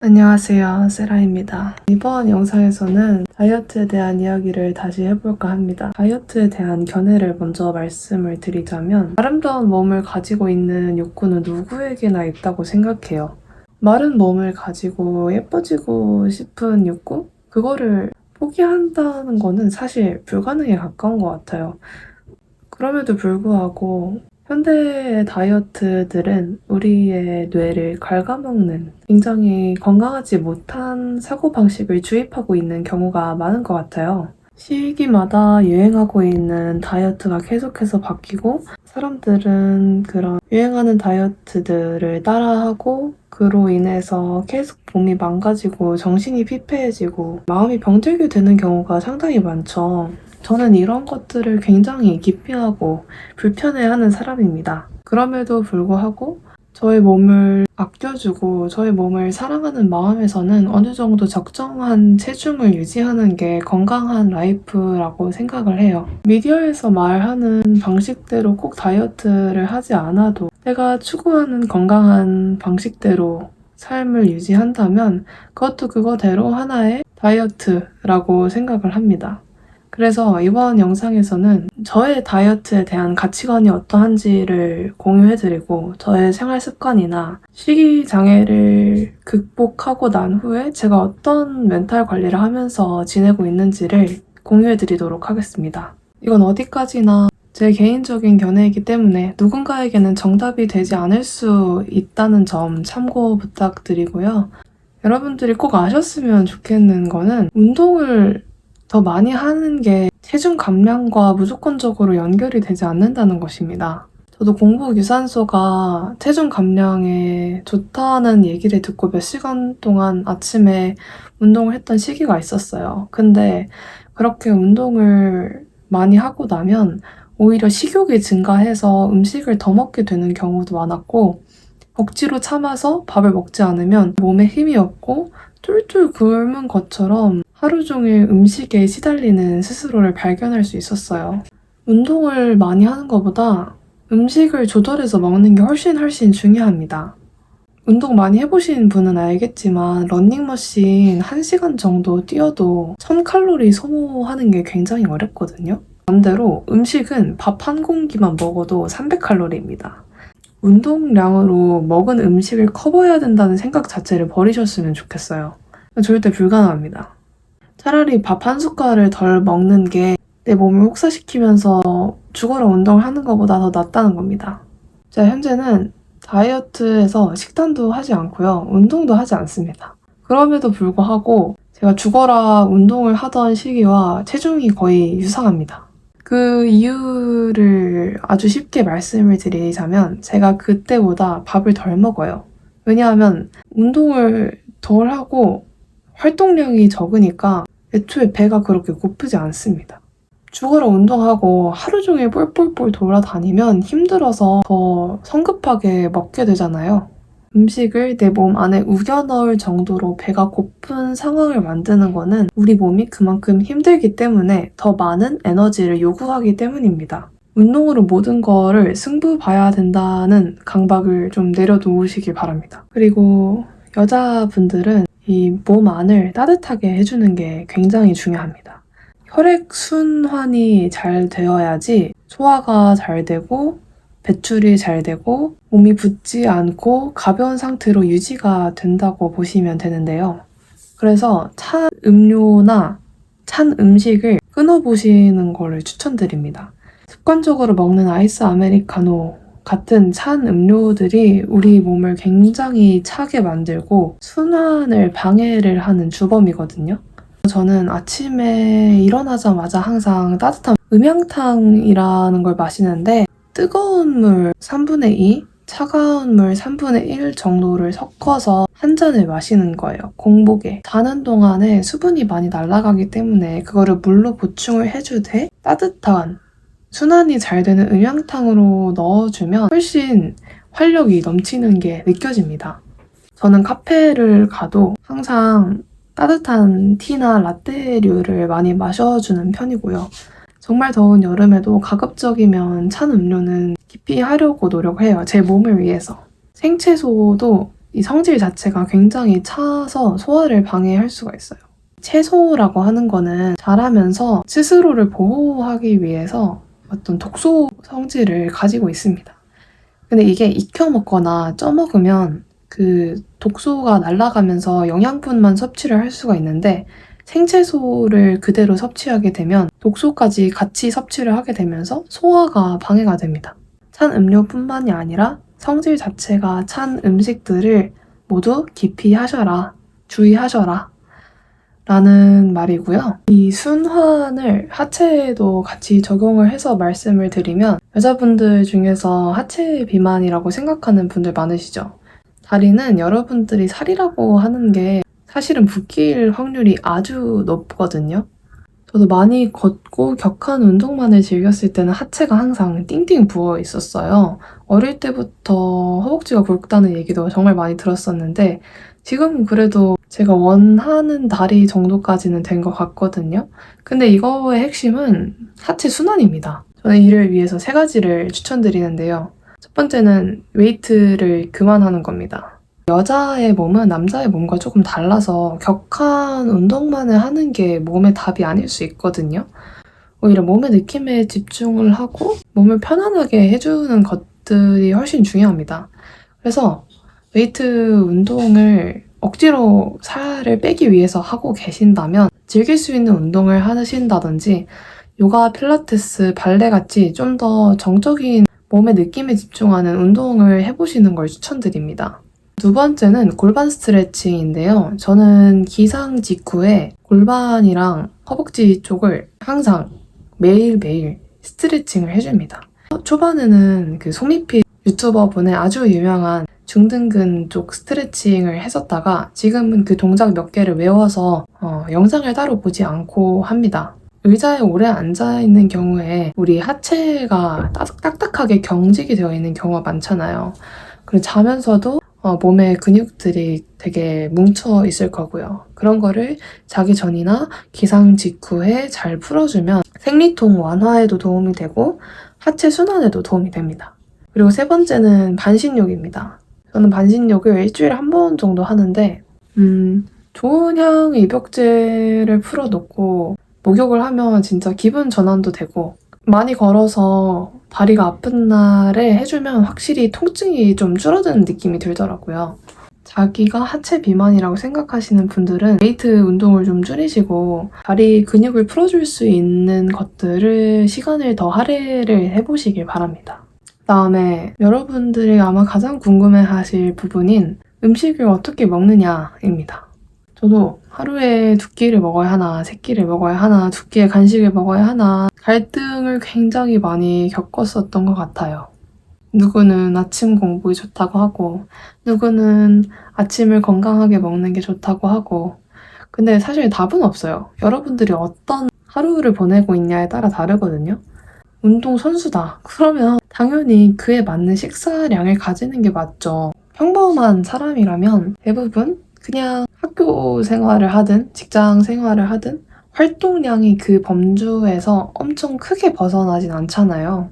안녕하세요, 세라입니다. 이번 영상에서는 다이어트에 대한 이야기를 다시 해볼까 합니다. 다이어트에 대한 견해를 먼저 말씀을 드리자면 아름다운 몸을 가지고 있는 욕구는 누구에게나 있다고 생각해요. 마른 몸을 가지고 예뻐지고 싶은 욕구? 그거를 포기한다는 거는 사실 불가능에 가까운 것 같아요. 그럼에도 불구하고 현대의 다이어트들은 우리의 뇌를 갉아먹는 굉장히 건강하지 못한 사고방식을 주입하고 있는 경우가 많은 것 같아요. 시기마다 유행하고 있는 다이어트가 계속해서 바뀌고 사람들은 그런 유행하는 다이어트들을 따라하고 그로 인해서 계속 몸이 망가지고 정신이 피폐해지고 마음이 병들게 되는 경우가 상당히 많죠. 저는 이런 것들을 굉장히 기피하고 불편해하는 사람입니다. 그럼에도 불구하고 저의 몸을 아껴주고 저의 몸을 사랑하는 마음에서는 어느 정도 적정한 체중을 유지하는 게 건강한 라이프라고 생각을 해요. 미디어에서 말하는 방식대로 꼭 다이어트를 하지 않아도 내가 추구하는 건강한 방식대로 삶을 유지한다면 그것도 그거대로 하나의 다이어트라고 생각을 합니다. 그래서 이번 영상에서는 저의 다이어트에 대한 가치관이 어떠한지를 공유해드리고 저의 생활 습관이나 식이장애를 극복하고 난 후에 제가 어떤 멘탈 관리를 하면서 지내고 있는지를 공유해드리도록 하겠습니다. 이건 어디까지나 제 개인적인 견해이기 때문에 누군가에게는 정답이 되지 않을 수 있다는 점 참고 부탁드리고요. 여러분들이 꼭 아셨으면 좋겠는 거는 운동을 더 많이 하는 게 체중 감량과 무조건적으로 연결이 되지 않는다는 것입니다. 저도 공복 유산소가 체중 감량에 좋다는 얘기를 듣고 몇 시간 동안 아침에 운동을 했던 시기가 있었어요. 근데 그렇게 운동을 많이 하고 나면 오히려 식욕이 증가해서 음식을 더 먹게 되는 경우도 많았고 억지로 참아서 밥을 먹지 않으면 몸에 힘이 없고 쫄쫄 굶은 것처럼 하루 종일 음식에 시달리는 스스로를 발견할 수 있었어요. 운동을 많이 하는 것보다 음식을 조절해서 먹는 게 훨씬 중요합니다. 운동 많이 해보신 분은 알겠지만 러닝머신 1시간 정도 뛰어도 1000칼로리 소모하는 게 굉장히 어렵거든요. 반대로 음식은 밥 한 공기만 먹어도 300칼로리입니다. 운동량으로 먹은 음식을 커버해야 된다는 생각 자체를 버리셨으면 좋겠어요. 절대 불가능합니다. 차라리 밥 한 숟갈을 덜 먹는 게 내 몸을 혹사시키면서 죽어라 운동을 하는 것보다 더 낫다는 겁니다. 제가 현재는 다이어트에서 식단도 하지 않고요. 운동도 하지 않습니다. 그럼에도 불구하고 제가 죽어라 운동을 하던 시기와 체중이 거의 유사합니다. 그 이유를 아주 쉽게 말씀을 드리자면 제가 그때보다 밥을 덜 먹어요. 왜냐하면 운동을 덜 하고 활동량이 적으니까 애초에 배가 그렇게 고프지 않습니다. 죽어라 운동하고 하루 종일 뿔뿔뿔 돌아다니면 힘들어서 더 성급하게 먹게 되잖아요. 음식을 내 몸 안에 우겨 넣을 정도로 배가 고픈 상황을 만드는 거는 우리 몸이 그만큼 힘들기 때문에 더 많은 에너지를 요구하기 때문입니다. 운동으로 모든 거를 승부 봐야 된다는 강박을 좀 내려놓으시길 바랍니다. 그리고 여자분들은 이 몸 안을 따뜻하게 해주는 게 굉장히 중요합니다. 혈액순환이 잘 되어야지 소화가 잘 되고 배출이 잘 되고 몸이 붓지 않고 가벼운 상태로 유지가 된다고 보시면 되는데요. 그래서 찬 음료나 찬 음식을 끊어보시는 거를 추천드립니다. 습관적으로 먹는 아이스 아메리카노 같은 찬 음료들이 우리 몸을 굉장히 차게 만들고 순환을 방해를 하는 주범이거든요. 저는 아침에 일어나자마자 항상 따뜻한 음양탕이라는 걸 마시는데 뜨거운 물 3분의 2, 차가운 물 3분의 1 정도를 섞어서 한 잔을 마시는 거예요. 공복에. 자는 동안에 수분이 많이 날아가기 때문에 그거를 물로 보충을 해주되 따뜻한 순환이 잘 되는 음양탕으로 넣어주면 훨씬 활력이 넘치는 게 느껴집니다. 저는 카페를 가도 항상 따뜻한 티나 라떼류를 많이 마셔주는 편이고요. 정말 더운 여름에도 가급적이면 찬 음료는 기피하려고 노력해요. 제 몸을 위해서. 생채소도 이 성질 자체가 굉장히 차서 소화를 방해할 수가 있어요. 채소라고 하는 거는 자라면서 스스로를 보호하기 위해서 어떤 독소 성질을 가지고 있습니다. 근데 이게 익혀 먹거나 쪄 먹으면 그 독소가 날아가면서 영양분만 섭취를 할 수가 있는데, 생채소를 그대로 섭취하게 되면 독소까지 같이 섭취를 하게 되면서 소화가 방해가 됩니다. 찬 음료뿐만이 아니라 성질 자체가 찬 음식들을 모두 기피하셔라, 주의하셔라 라는 말이고요. 이 순환을 하체에도 같이 적용을 해서 말씀을 드리면, 여자분들 중에서 하체 비만이라고 생각하는 분들 많으시죠? 다리는 여러분들이 살이라고 하는 게 사실은 붓기일 확률이 아주 높거든요. 저도 많이 걷고 격한 운동만을 즐겼을 때는 하체가 항상 띵띵 부어 있었어요. 어릴 때부터 허벅지가 굵다는 얘기도 정말 많이 들었었는데, 지금은 그래도 제가 원하는 다리 정도까지는 된 것 같거든요. 근데 이거의 핵심은 하체 순환입니다. 저는 이를 위해서 3가지를 추천드리는데요. 첫 번째는 웨이트를 그만하는 겁니다. 여자의 몸은 남자의 몸과 조금 달라서 격한 운동만을 하는 게 몸의 답이 아닐 수 있거든요. 오히려 몸의 느낌에 집중을 하고 몸을 편안하게 해주는 것들이 훨씬 중요합니다. 그래서 웨이트 운동을 억지로 살을 빼기 위해서 하고 계신다면 즐길 수 있는 운동을 하신다든지 요가, 필라테스, 발레 같이 좀 더 정적인 몸의 느낌에 집중하는 운동을 해보시는 걸 추천드립니다. 두 번째는 골반 스트레칭인데요. 저는 기상 직후에 골반이랑 허벅지 쪽을 항상 매일매일 스트레칭을 해줍니다. 초반에는 그 소미피 유튜버분의 아주 유명한 중등근 쪽 스트레칭을 했었다가 지금은 그 동작 몇 개를 외워서 영상을 따로 보지 않고 합니다. 의자에 오래 앉아있는 경우에 우리 하체가 딱딱하게 경직이 되어 있는 경우가 많잖아요. 그리고 자면서도 몸의 근육들이 되게 뭉쳐 있을 거고요. 그런 거를 자기 전이나 기상 직후에 잘 풀어주면 생리통 완화에도 도움이 되고 하체 순환에도 도움이 됩니다. 그리고 3번째는 반신욕입니다. 저는 반신욕을 일주일에 1번 정도 하는데 좋은 향의 입욕제를 풀어놓고 목욕을 하면 진짜 기분 전환도 되고, 많이 걸어서 다리가 아픈 날에 해주면 확실히 통증이 좀 줄어드는 느낌이 들더라고요. 자기가 하체 비만이라고 생각하시는 분들은 웨이트 운동을 좀 줄이시고 다리 근육을 풀어줄 수 있는 것들을 시간을 더 할애를 해보시길 바랍니다. 그다음에 여러분들이 아마 가장 궁금해하실 부분인 음식을 어떻게 먹느냐입니다. 저도 하루에 2끼를 먹어야 하나, 3끼를 먹어야 하나, 2끼의 간식을 먹어야 하나 갈등을 굉장히 많이 겪었었던 것 같아요. 누구는 아침 공복이 좋다고 하고, 누구는 아침을 건강하게 먹는 게 좋다고 하고, 근데 사실 답은 없어요. 여러분들이 어떤 하루를 보내고 있냐에 따라 다르거든요. 운동 선수다. 그러면 당연히 그에 맞는 식사량을 가지는 게 맞죠. 평범한 사람이라면 대부분 그냥 학교 생활을 하든 직장 생활을 하든 활동량이 그 범주에서 엄청 크게 벗어나진 않잖아요.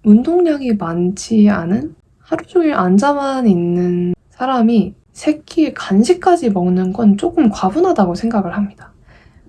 운동량이 많지 않은 하루 종일 앉아만 있는 사람이 3끼의 간식까지 먹는 건 조금 과분하다고 생각을 합니다.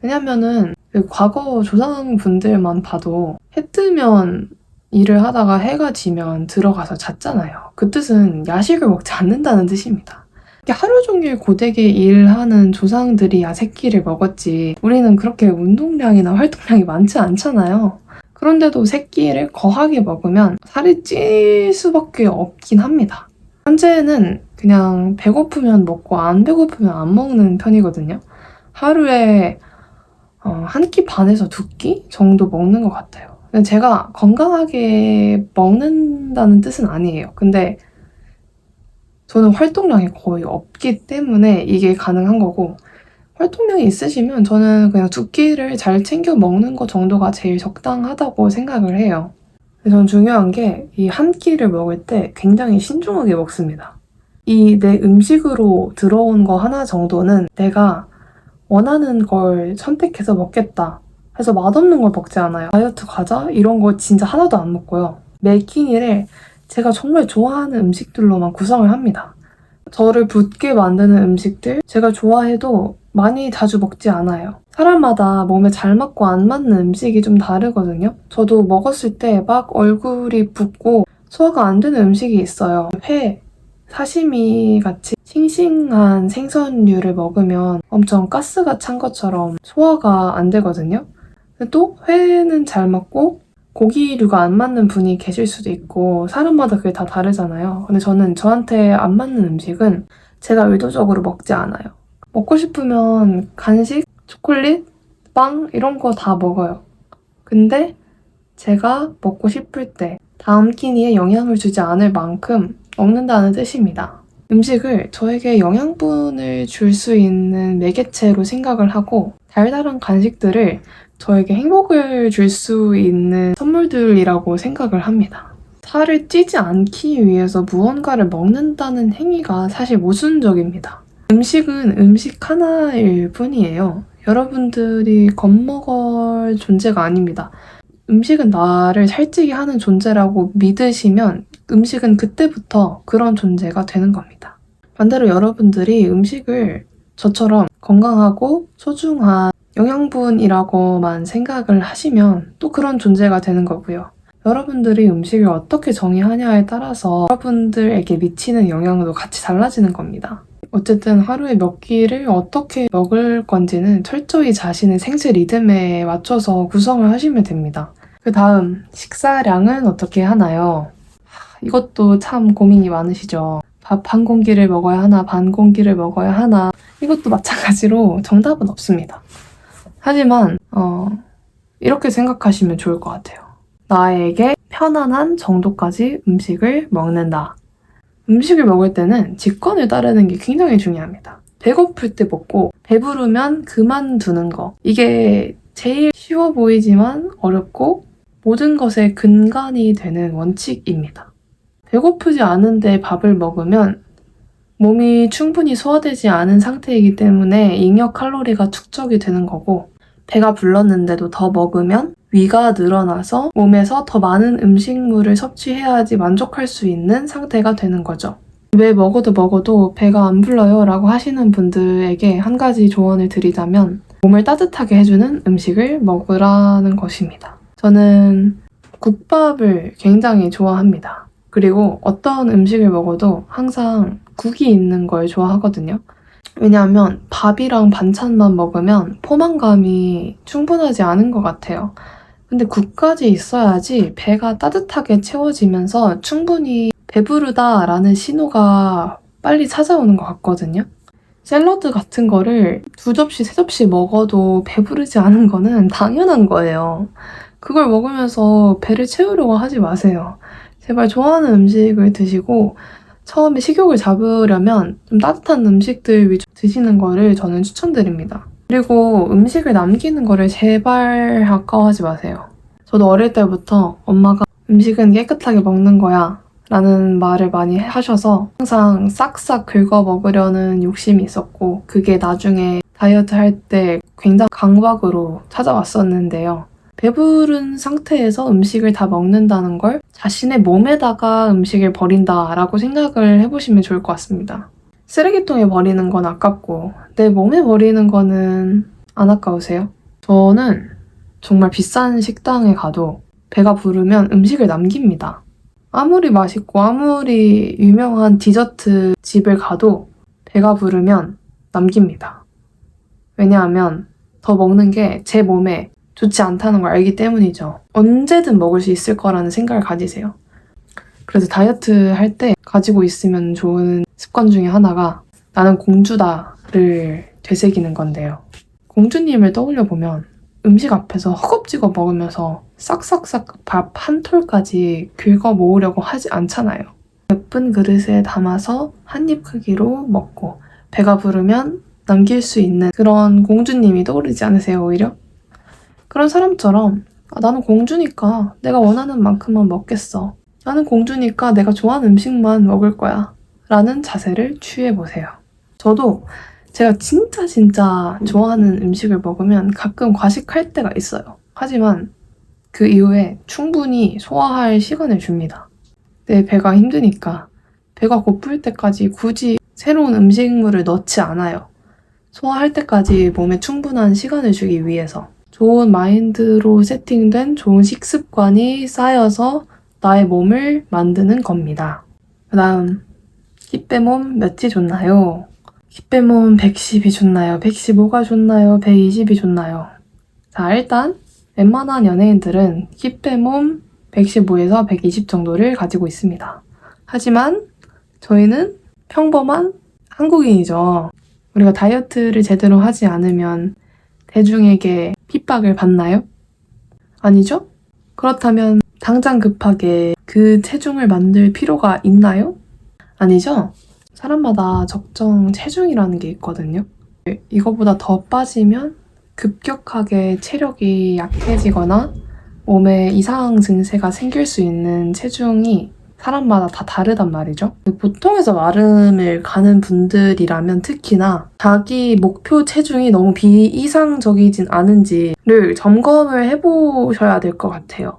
왜냐면은 그 과거 조상분들만 봐도 해 뜨면 일을 하다가 해가 지면 들어가서 잤잖아요. 그 뜻은 야식을 먹지 않는다는 뜻입니다. 하루 종일 고되게 일하는 조상들이야 3끼를 먹었지, 우리는 그렇게 운동량이나 활동량이 많지 않잖아요. 그런데도 3끼를 거하게 먹으면 살이 찔 수밖에 없긴 합니다. 현재는 그냥 배고프면 먹고 안 배고프면 안 먹는 편이거든요. 하루에 1끼 반에서 2끼 정도 먹는 것 같아요. 제가 건강하게 먹는다는 뜻은 아니에요. 근데 저는 활동량이 거의 없기 때문에 이게 가능한 거고, 활동량이 있으시면 저는 그냥 2끼를 잘 챙겨 먹는 것 정도가 제일 적당하다고 생각을 해요. 저는 중요한 게 이 1끼를 먹을 때 굉장히 신중하게 먹습니다. 이 내 음식으로 들어온 거 하나 정도는 내가 원하는 걸 선택해서 먹겠다 해서 맛없는 걸 먹지 않아요. 다이어트 과자 이런 거 진짜 하나도 안 먹고요. 매 끼니를 제가 정말 좋아하는 음식들로만 구성을 합니다. 저를 붓게 만드는 음식들, 제가 좋아해도 많이 자주 먹지 않아요. 사람마다 몸에 잘 맞고 안 맞는 음식이 좀 다르거든요. 저도 먹었을 때 막 얼굴이 붓고 소화가 안 되는 음식이 있어요. 회, 사시미 같이 싱싱한 생선류를 먹으면 엄청 가스가 찬 것처럼 소화가 안 되거든요. 근데 또 회는 잘 맞고 고기류가 안 맞는 분이 계실 수도 있고 사람마다 그게 다 다르잖아요. 근데 저는 저한테 안 맞는 음식은 제가 의도적으로 먹지 않아요. 먹고 싶으면 간식, 초콜릿, 빵 이런 거 다 먹어요. 근데 제가 먹고 싶을 때 다음 끼니에 영향을 주지 않을 만큼 먹는다는 뜻입니다. 음식을 저에게 영양분을 줄 수 있는 매개체로 생각을 하고 달달한 간식들을 저에게 행복을 줄 수 있는 선물들이라고 생각을 합니다. 살을 찌지 않기 위해서 무언가를 먹는다는 행위가 사실 모순적입니다. 음식은 음식 하나일 뿐이에요. 여러분들이 겁먹을 존재가 아닙니다. 음식은 나를 살찌게 하는 존재라고 믿으시면 음식은 그때부터 그런 존재가 되는 겁니다. 반대로 여러분들이 음식을 저처럼 건강하고 소중한 영양분이라고만 생각을 하시면 또 그런 존재가 되는 거고요. 여러분들이 음식을 어떻게 정의하냐에 따라서 여러분들에게 미치는 영향도 같이 달라지는 겁니다. 어쨌든 하루에 몇 끼를 어떻게 먹을 건지는 철저히 자신의 생체 리듬에 맞춰서 구성을 하시면 됩니다. 그 다음, 식사량은 어떻게 하나요? 이것도 참 고민이 많으시죠? 밥 한 공기를 먹어야 하나, 반 공기를 먹어야 하나, 이것도 마찬가지로 정답은 없습니다. 하지만 이렇게 생각하시면 좋을 것 같아요. 나에게 편안한 정도까지 음식을 먹는다. 음식을 먹을 때는 직관을 따르는 게 굉장히 중요합니다. 배고플 때 먹고 배부르면 그만두는 거. 이게 제일 쉬워 보이지만 어렵고 모든 것의 근간이 되는 원칙입니다. 배고프지 않은데 밥을 먹으면 몸이 충분히 소화되지 않은 상태이기 때문에 잉여 칼로리가 축적이 되는 거고 배가 불렀는데도 더 먹으면 위가 늘어나서 몸에서 더 많은 음식물을 섭취해야지 만족할 수 있는 상태가 되는 거죠. 왜 먹어도 배가 안 불러요? 라고 하시는 분들에게 한 가지 조언을 드리자면 몸을 따뜻하게 해주는 음식을 먹으라는 것입니다. 저는 국밥을 굉장히 좋아합니다. 그리고 어떤 음식을 먹어도 항상 국이 있는 걸 좋아하거든요. 왜냐하면 밥이랑 반찬만 먹으면 포만감이 충분하지 않은 것 같아요. 근데 국까지 있어야지 배가 따뜻하게 채워지면서 충분히 배부르다라는 신호가 빨리 찾아오는 것 같거든요. 샐러드 같은 거를 2접시, 3접시 먹어도 배부르지 않은 거는 당연한 거예요. 그걸 먹으면서 배를 채우려고 하지 마세요. 제발 좋아하는 음식을 드시고 처음에 식욕을 잡으려면 좀 따뜻한 음식들 위주로 드시는 거를 저는 추천드립니다. 그리고 음식을 남기는 거를 제발 아까워하지 마세요. 저도 어릴 때부터 엄마가 음식은 깨끗하게 먹는 거야 라는 말을 많이 하셔서 항상 싹싹 긁어 먹으려는 욕심이 있었고 그게 나중에 다이어트 할 때 굉장히 강박으로 찾아왔었는데요. 배부른 상태에서 음식을 다 먹는다는 걸 자신의 몸에다가 음식을 버린다라고 생각을 해보시면 좋을 것 같습니다. 쓰레기통에 버리는 건 아깝고 내 몸에 버리는 거는 안 아까우세요? 저는 정말 비싼 식당에 가도 배가 부르면 음식을 남깁니다. 아무리 맛있고 아무리 유명한 디저트 집을 가도 배가 부르면 남깁니다. 왜냐하면 더 먹는 게 제 몸에 좋지 않다는 걸 알기 때문이죠. 언제든 먹을 수 있을 거라는 생각을 가지세요. 그래서 다이어트 할 때 가지고 있으면 좋은 습관 중에 하나가 나는 공주다를 되새기는 건데요. 공주님을 떠올려 보면 음식 앞에서 허겁지겁 먹으면서 싹싹싹 밥 한 톨까지 긁어 모으려고 하지 않잖아요. 예쁜 그릇에 담아서 한 입 크기로 먹고 배가 부르면 남길 수 있는 그런 공주님이 떠오르지 않으세요, 오히려? 그런 사람처럼 나는 공주니까 내가 원하는 만큼만 먹겠어. 나는 공주니까 내가 좋아하는 음식만 먹을 거야. 라는 자세를 취해보세요. 저도 제가 진짜 좋아하는 음식을 먹으면 가끔 과식할 때가 있어요. 하지만 그 이후에 충분히 소화할 시간을 줍니다. 내 배가 힘드니까 배가 고플 때까지 굳이 새로운 음식물을 넣지 않아요. 소화할 때까지 몸에 충분한 시간을 주기 위해서. 좋은 마인드로 세팅된 좋은 식습관이 쌓여서 나의 몸을 만드는 겁니다. 그 다음, 힙배몸 몇이 좋나요? 힙배몸 110이 좋나요? 115가 좋나요? 120이 좋나요? 자, 일단 웬만한 연예인들은 힙배몸 115에서 120 정도를 가지고 있습니다. 하지만 저희는 평범한 한국인이죠. 우리가 다이어트를 제대로 하지 않으면 대중에게 핍박을 받나요? 아니죠? 그렇다면 당장 급하게 그 체중을 만들 필요가 있나요? 아니죠? 사람마다 적정 체중이라는 게 있거든요. 이거보다 더 빠지면 급격하게 체력이 약해지거나 몸에 이상 증세가 생길 수 있는 체중이 사람마다 다 다르단 말이죠. 보통에서 마름을 가는 분들이라면 특히나 자기 목표 체중이 너무 비이상적이진 않은지를 점검을 해보셔야 될 것 같아요.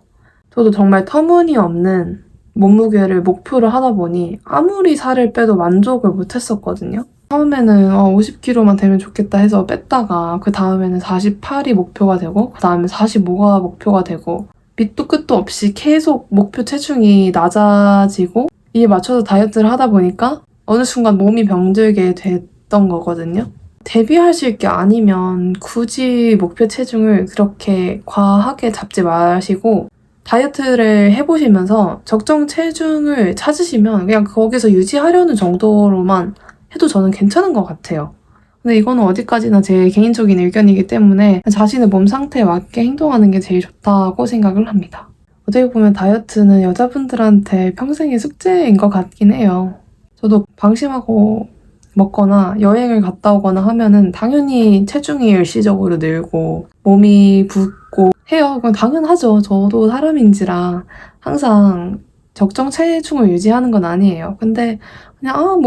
저도 정말 터무니없는 몸무게를 목표로 하다 보니 아무리 살을 빼도 만족을 못했었거든요. 처음에는 50kg만 되면 좋겠다 해서 뺐다가 그 다음에는 48이 목표가 되고 그 다음에 45가 목표가 되고 밑도 끝도 없이 계속 목표 체중이 낮아지고 이에 맞춰서 다이어트를 하다 보니까 어느 순간 몸이 병들게 됐던 거거든요. 대비하실 게 아니면 굳이 목표 체중을 그렇게 과하게 잡지 마시고 다이어트를 해보시면서 적정 체중을 찾으시면 그냥 거기서 유지하려는 정도로만 해도 저는 괜찮은 것 같아요. 근데 이거는 어디까지나 제 개인적인 의견이기 때문에 자신의 몸 상태에 맞게 행동하는 게 제일 좋다고 생각을 합니다. 어떻게 보면 다이어트는 여자분들한테 평생의 숙제인 것 같긴 해요. 저도 방심하고 먹거나 여행을 갔다 오거나 하면은 당연히 체중이 일시적으로 늘고 몸이 붓고 해요. 그건 당연하죠. 저도 사람인지라 항상 적정 체중을 유지하는 건 아니에요. 근데 그냥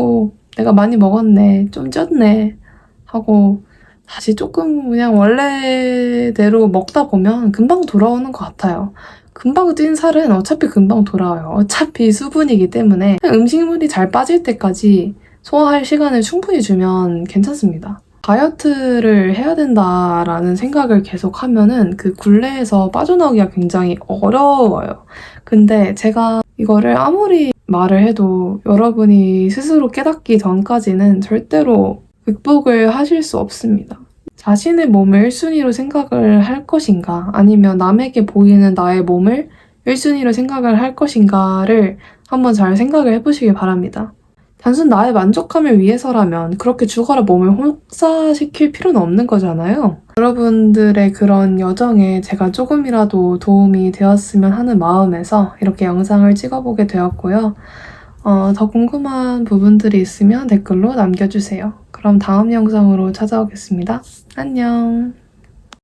내가 많이 먹었네, 좀 쪘네 하고 다시 조금 그냥 원래대로 먹다 보면 금방 돌아오는 것 같아요. 금방 찐 살은 어차피 금방 돌아와요. 어차피 수분이기 때문에 음식물이 잘 빠질 때까지 소화할 시간을 충분히 주면 괜찮습니다. 다이어트를 해야 된다라는 생각을 계속 하면은 그 굴레에서 빠져나오기가 굉장히 어려워요. 근데 제가 이거를 아무리 말을 해도 여러분이 스스로 깨닫기 전까지는 절대로 극복을 하실 수 없습니다. 자신의 몸을 1순위로 생각을 할 것인가 아니면 남에게 보이는 나의 몸을 1순위로 생각을 할 것인가를 한번 잘 생각을 해보시길 바랍니다. 단순 나의 만족감을 위해서라면 그렇게 죽어라 몸을 혹사시킬 필요는 없는 거잖아요. 여러분들의 그런 여정에 제가 조금이라도 도움이 되었으면 하는 마음에서 이렇게 영상을 찍어보게 되었고요. 더 궁금한 부분들이 있으면 댓글로 남겨주세요. 그럼 다음 영상으로 찾아오겠습니다. 안녕.